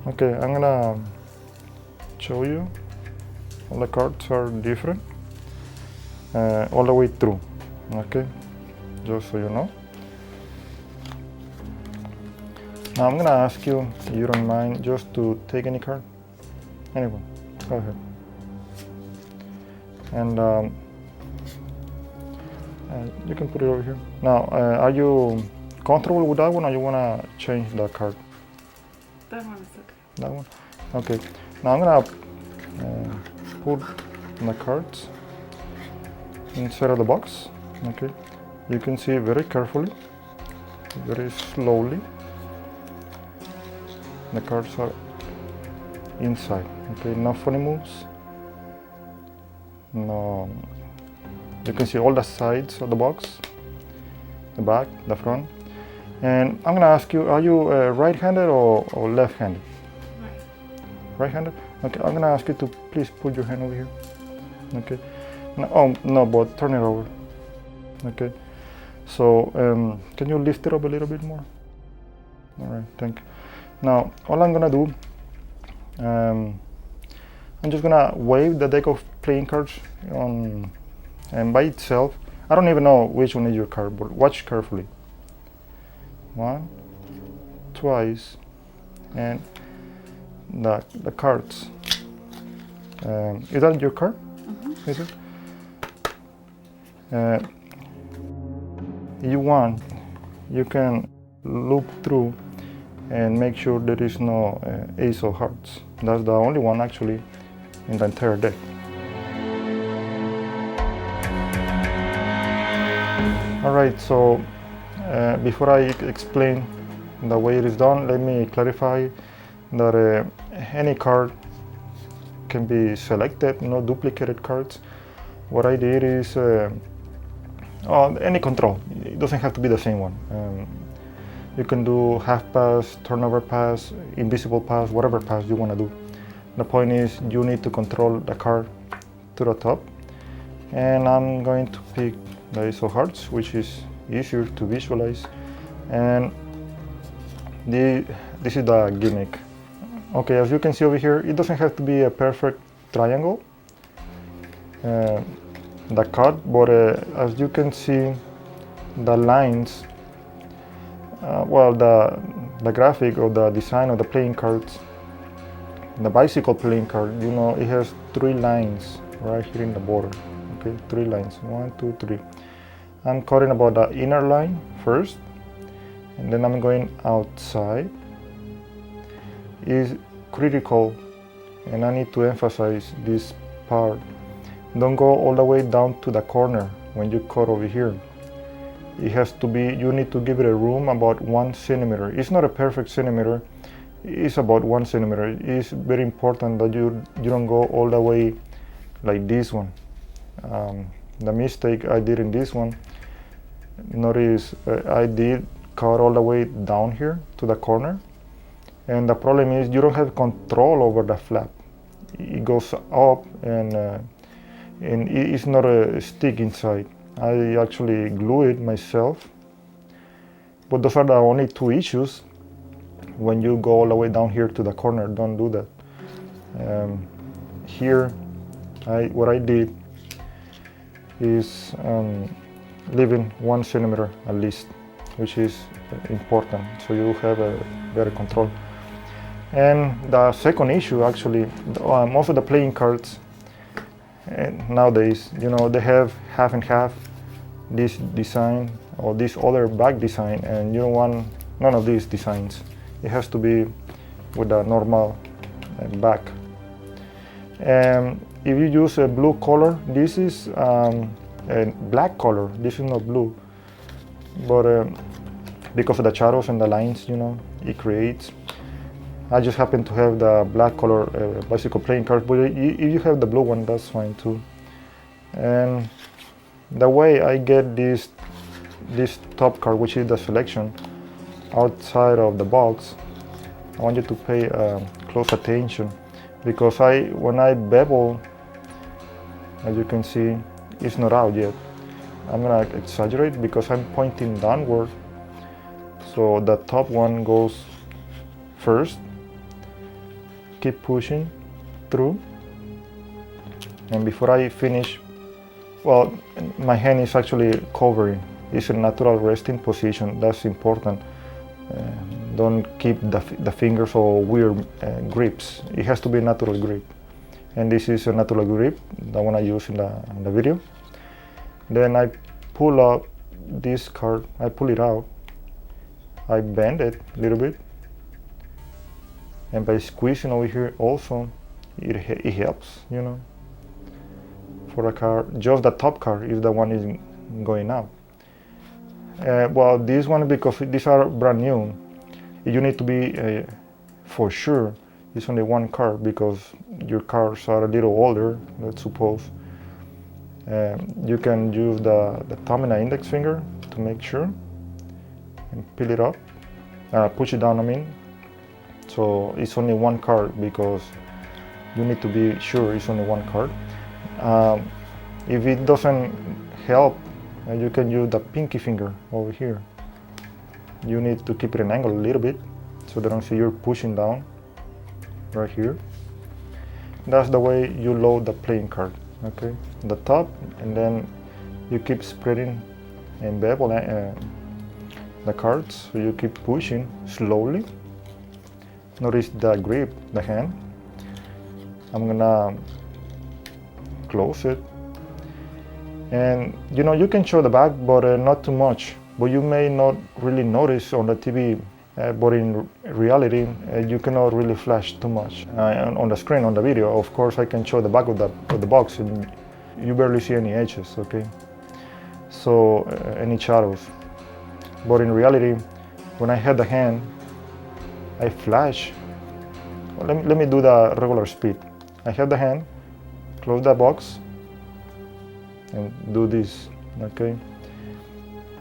Okay, I'm gonna show you. All the cards are different, all the way through. Okay, just so you know. Now I'm gonna ask you, if you don't mind, just to take any card. Anyone, go ahead. And you can put it over here. Now, are you comfortable with that one, or you wanna change that card? That one is okay. That one? Okay. Now I'm gonna put the cards inside of the box. Okay. You can see very carefully, very slowly. The cards are inside. Okay. No funny moves. No. You can see all the sides of the box, the back, the front. And I'm gonna ask you: are you right-handed or left-handed? Right-handed? Okay, I'm gonna ask you to please put your hand over here. Okay. No, oh, no, but turn it over. Okay. So, can you lift it up a little bit more? All right, thank you. Now, all I'm gonna do, I'm just gonna wave the deck of playing cards on, and by itself. I don't even know which one is your card, but watch carefully. One, twice, and the cards. Is that your card? Mm-hmm. Is it? You want, you can look through and make sure there is no ace of hearts. That's the only one actually in the entire deck. All right, so before I explain the way it is done, let me clarify that any card can be selected, no duplicated cards. What I did is any control. It doesn't have to be the same one. You can do half pass, turnover pass, invisible pass, whatever pass you want to do. The point is you need to control the card to the top. And I'm going to pick the Ace of Hearts, which is easier to visualize. And this is the gimmick. Okay, as you can see over here, it doesn't have to be a perfect triangle, the cut, but as you can see, the lines, well, the graphic or the design of the playing cards, the bicycle playing card, you know, it has 3 lines right here in the border. Okay, 3 lines, 1, 2, 3. I'm cutting about the inner line first, and then I'm going outside. Is critical, and I need to emphasize this part. Don't go all the way down to the corner when you cut over here. It has to be, you need to give it a room about 1 centimeter. It's not a perfect centimeter, it's about 1 centimeter. It's very important that you don't go all the way like this one. The mistake I did in this one, notice I did cut all the way down here to the corner. And the problem is you don't have control over the flap. It goes up and it's not a stick inside. I actually glue it myself. But those are the only 2 issues. When you go all the way down here to the corner, don't do that. Here, what I did is leaving 1 centimeter at least, which is important, so you have a better control. And the second issue, actually, most of the playing cards nowadays, you know, they have half and half this design or this other back design, and you don't want none of these designs. It has to be with a normal back. And if you use a blue color, this is a black color. This is not blue, but because of the shadows and the lines, you know, it creates. I just happen to have the black color bicycle playing card, but if you have the blue one, that's fine too. And the way I get this top card, which is the selection, outside of the box, I want you to pay close attention, because when I bevel As you can see, it's not out yet. I'm gonna exaggerate because I'm pointing downward. So the top one goes first. Keep pushing through. And before I finish, well, my hand is actually covering. It's a natural resting position. That's important. Don't keep the fingers or weird grips. It has to be a natural grip. And this is a natural grip, the one I use in the video. Then I pull out this card, I pull it out. I bend it a little bit. And by squeezing over here also, it helps, you know. For a card, just the top card is the one is going out. Well, this one, because these are brand new, you need to be for sure it's only one card because your cards are a little older, let's suppose. You can use the thumb and the index finger to make sure and peel it up, push it down, I mean. So it's only one card because you need to be sure it's only one card. If it doesn't help, you can use the pinky finger over here. You need to keep it an angle a little bit so they don't see you're pushing down right here. That's the way you load the playing card, okay? The top, and then you keep spreading and bevel the cards, so you keep pushing slowly. Notice the grip, the hand. I'm gonna close it. And you know, you can show the back, but not too much. But you may not really notice on the TV, but in reality, you cannot really flash too much. On the screen, on the video, of course, I can show the back of the box, and you barely see any edges, okay? So, any shadows. But in reality, when I have the hand, I flash. Well, let me do the regular speed. I have the hand, close the box, and do this, okay?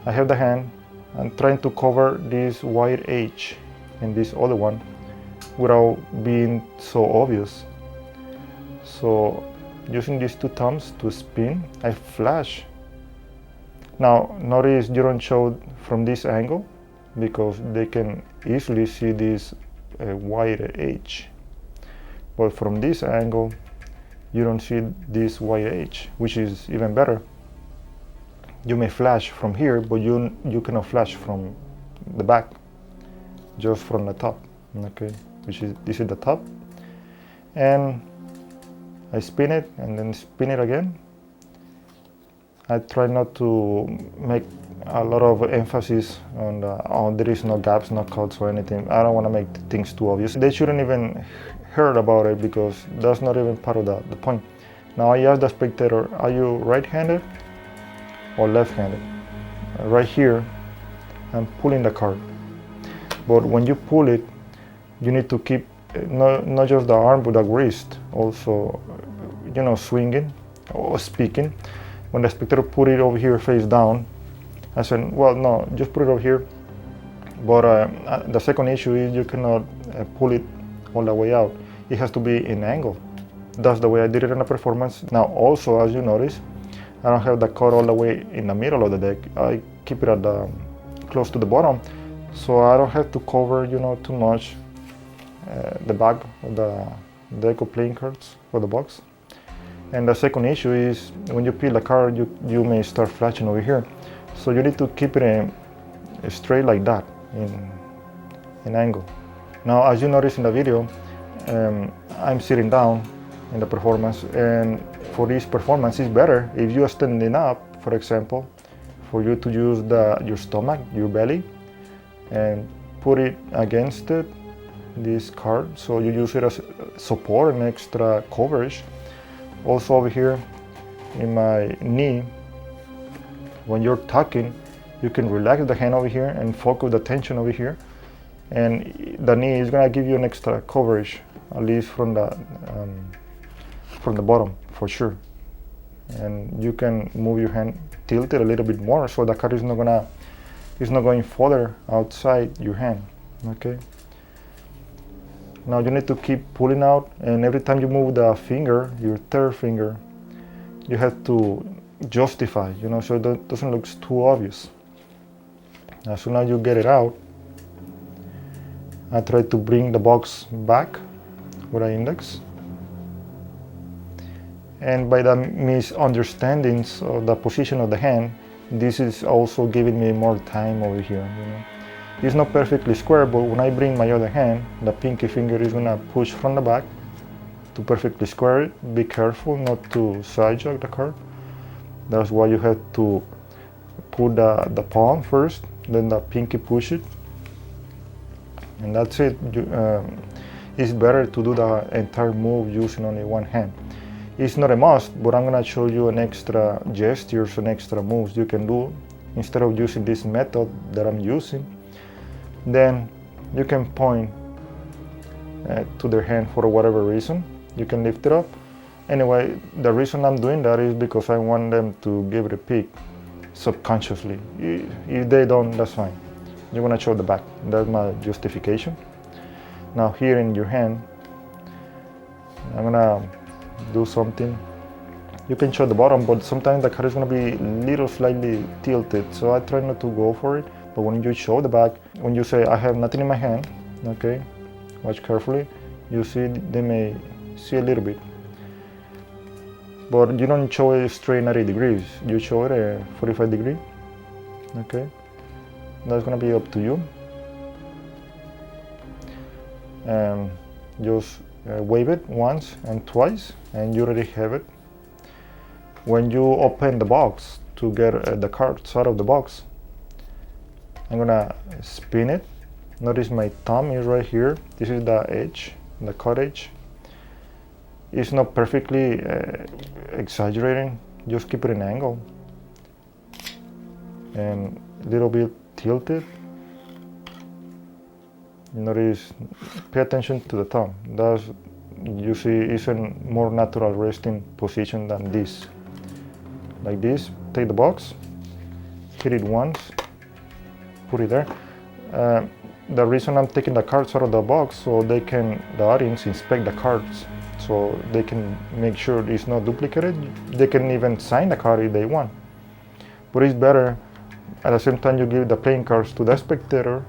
I have the hand, I'm trying to cover this white edge and this other one without being so obvious. So using these two thumbs to spin, I flash. Now notice you don't show from this angle because they can easily see this white edge. But from this angle, you don't see this white edge, which is even better. You may flash from here, but you cannot flash from the back, just from the top, okay? This is the top. And I spin it and then spin it again. I try not to make a lot of emphasis on there is no gaps, no cuts or anything. I don't want to make things too obvious. They shouldn't even heard about it because that's not even part of the point. Now I ask the spectator, are you right-handed or left-handed? Right here, I'm pulling the card. But when you pull it, you need to keep not just the arm but the wrist also, you know, swinging or speaking. When the spectator put it over here face down, I said, well, no, just put it over here. But the second issue is you cannot pull it all the way out. It has to be in angle. That's the way I did it in the performance. Now also, as you notice, I don't have the card all the way in the middle of the deck. I keep it at close to the bottom, so I don't have to cover, you know, too much the back of the deck of playing cards for the box. And the second issue is when you peel the card, you may start flashing over here. So you need to keep it straight like that, in angle. Now, as you notice in the video, I'm sitting down in the performance, and for this performance it's better if you are standing up, for example, for you to use your stomach, your belly, and put it against this card, so you use it as support and extra coverage. Also over here in my knee, when you're tucking, you can relax the hand over here and focus the tension over here, and the knee is gonna give you an extra coverage, at least from the bottom for sure. And you can move your hand tilted a little bit more so the card is not going further outside your hand, okay? Now you need to keep pulling out, and every time you move the finger, your third finger, you have to justify, so it doesn't look too obvious. As soon as you get it out, I try to bring the box back with an index. And by the misunderstandings of the position of the hand, this is also giving me more time over here. It's not perfectly square, but when I bring my other hand, the pinky finger is gonna push from the back to perfectly square it. Be careful not to sidejack the card. That's why you have to put the palm first, then the pinky push it. And that's it. It's better to do the entire move using only one hand. It's not a must, but I'm gonna show you an extra gestures and extra moves you can do instead of using this method that I'm using. Then you can point to their hand for whatever reason. You can lift it up. Anyway, the reason I'm doing that is because I want them to give it a peek subconsciously. If they don't, that's fine. You're gonna show the back. That's my justification. Now here in your hand, I'm gonna do something. You can show the bottom, but sometimes the card is going to be little slightly tilted, so I try not to go for it. But when you show the back, when you say I have nothing in my hand, okay, watch carefully, you see they may see a little bit, but you don't show it straight 90 degrees, you show it a 45 degree, okay. That's going to be up to you. Just wave it once and twice, and you already have it. When you open the box to get the cards out of the box, I'm gonna spin it. Notice my thumb is right here. This is the edge, the cut edge. It's not perfectly exaggerating, just keep it in angle. And a little bit tilted. Notice, pay attention to the thumb. That's, you see, it's a more natural resting position than this. Like this, take the box, hit it once, put it there. The reason I'm taking the cards out of the box so the audience inspect the cards, so they can make sure it's not duplicated. They can even sign the card if they want. But it's better, at the same time you give the playing cards to the spectator,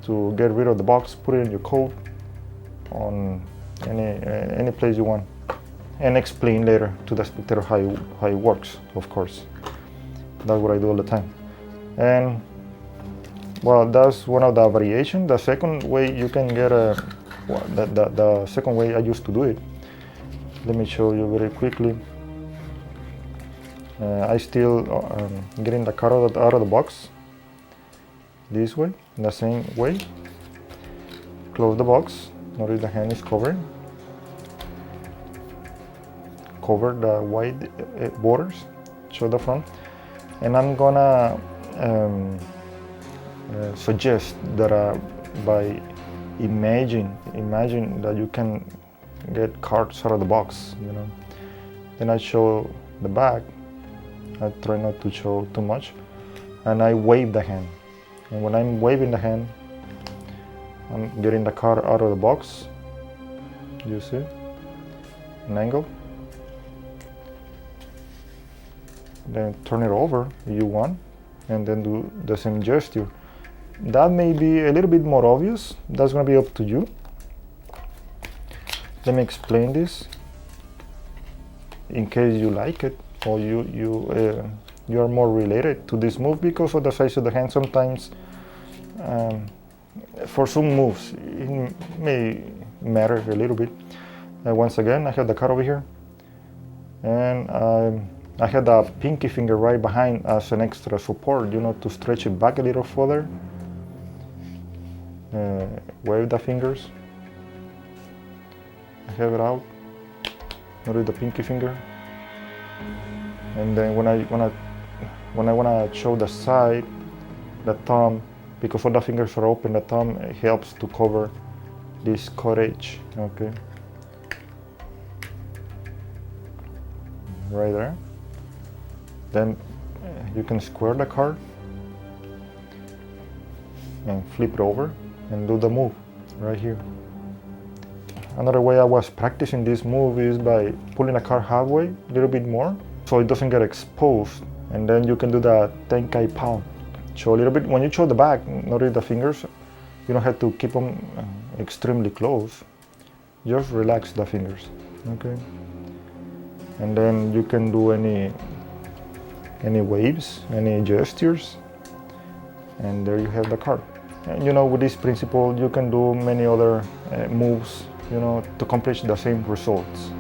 to get rid of the box, put it in your coat, on any place you want, and explain later to the spectator how it works, of course. That's what I do all the time. And well, that's one of the variations. The second way you can get the second way I used to do it, let me show you very quickly. I still getting the card out of the box this way, the same way. Close the box. Notice the hand is covered. Cover the white borders. Show the front. And I'm gonna suggest that by imagine that you can get cards out of the box. Then I show the back. I try not to show too much, and I wave the hand. And when I'm waving the hand, I'm getting the card out of the box. You see? An angle. Then turn it over if you want, and then do the same gesture. That may be a little bit more obvious. That's gonna be up to you. Let me explain this in case you like it, or you are more related to this move because of the size of the hand. Sometimes for some moves it may matter a little bit. Once again, I have the card over here, and I had the pinky finger right behind as an extra support, to stretch it back a little further. Wave the fingers. I have it out. Notice the pinky finger. And then when I wanna show the side, the thumb, because all the fingers are open, the thumb helps to cover this cut edge. Okay. Right there. Then you can square the card and flip it over and do the move right here. Another way I was practicing this move is by pulling a card halfway, a little bit more, so it doesn't get exposed. And then you can do the tenkai palm. Show a little bit. When you show the back, not really the fingers, you don't have to keep them extremely close. Just relax the fingers, okay? And then you can do any waves, any gestures, and there you have the card. And you know, with this principle, you can do many other moves, you know, to accomplish the same results.